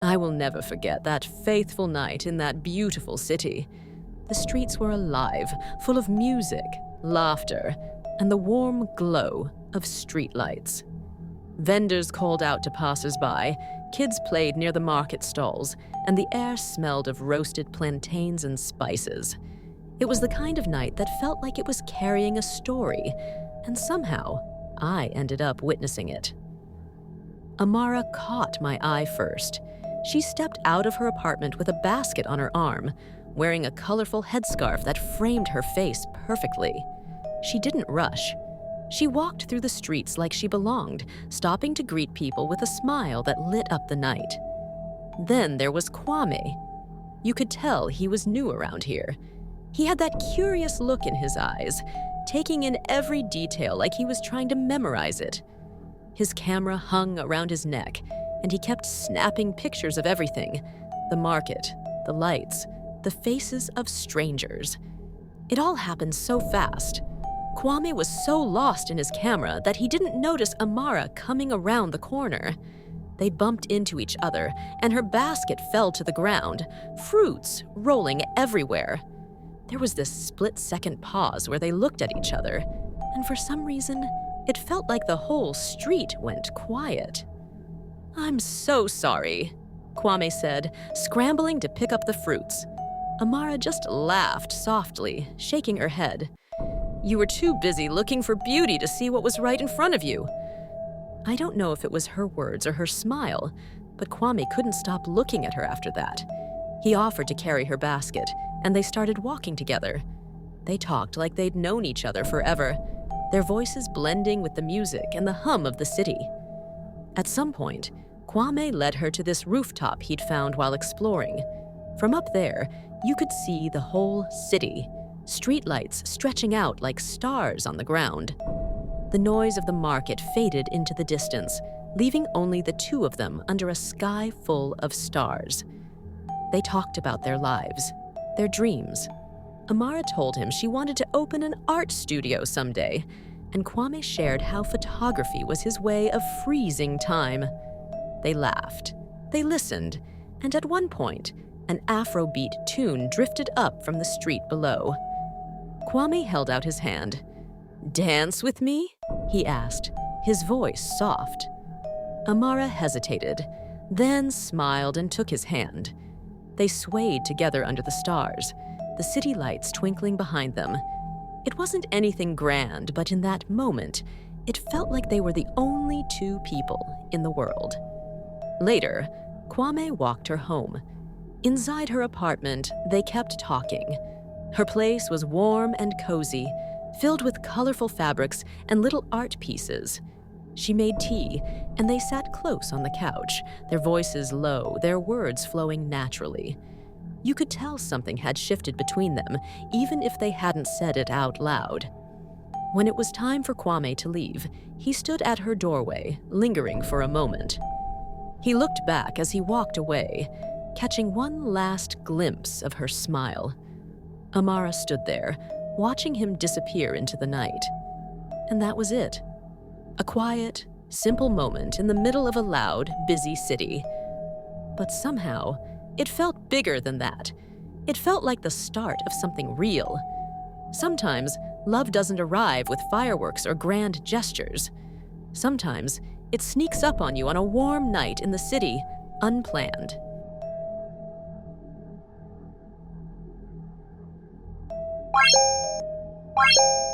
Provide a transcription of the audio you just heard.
I will never forget that faithful night in that beautiful city. The streets were alive, full of music, laughter, and the warm glow of streetlights. Vendors called out to passers-by, kids played near the market stalls, and the air smelled of roasted plantains and spices. It was the kind of night that felt like it was carrying a story, and somehow I ended up witnessing it. Amara caught my eye first. She stepped out of her apartment with a basket on her arm, wearing a colorful headscarf that framed her face perfectly. She didn't rush. She walked through the streets like she belonged, stopping to greet people with a smile that lit up the night. Then there was Kwame. You could tell he was new around here. He had that curious look in his eyes, taking in every detail like he was trying to memorize it. His camera hung around his neck, and he kept snapping pictures of everything: the market, the lights, the faces of strangers. It all happened so fast. Kwame was so lost in his camera that he didn't notice Amara coming around the corner. They bumped into each other, and her basket fell to the ground, fruits rolling everywhere. There was this split-second pause where they looked at each other, and for some reason, it felt like the whole street went quiet. "I'm so sorry," Kwame said, scrambling to pick up the fruits. Amara just laughed softly, shaking her head. "You were too busy looking for beauty to see what was right in front of you." I don't know if it was her words or her smile, but Kwame couldn't stop looking at her after that. He offered to carry her basket, and they started walking together. They talked like they'd known each other forever, their voices blending with the music and the hum of the city. At some point, Kwame led her to this rooftop he'd found while exploring. From up there, you could see the whole city, streetlights stretching out like stars on the ground. The noise of the market faded into the distance, leaving only the two of them under a sky full of stars. They talked about their lives, their dreams. Amara told him she wanted to open an art studio someday, and Kwame shared how photography was his way of freezing time. They laughed, they listened, and at one point, an Afrobeat tune drifted up from the street below. Kwame held out his hand. "Dance with me?" he asked, his voice soft. Amara hesitated, then smiled and took his hand. They swayed together under the stars, the city lights twinkling behind them. It wasn't anything grand, but in that moment, it felt like they were the only two people in the world. Later, Kwame walked her home. Inside her apartment, they kept talking. Her place was warm and cozy, filled with colorful fabrics and little art pieces. She made tea, and they sat close on the couch, their voices low, their words flowing naturally. You could tell something had shifted between them, even if they hadn't said it out loud. When it was time for Kwame to leave, he stood at her doorway, lingering for a moment. He looked back as he walked away, catching one last glimpse of her smile. Amara stood there, watching him disappear into the night. And that was it. A quiet, simple moment in the middle of a loud, busy city. But somehow, it felt bigger than that. It felt like the start of something real. Sometimes, love doesn't arrive with fireworks or grand gestures. Sometimes, it sneaks up on you on a warm night in the city, unplanned. Bye.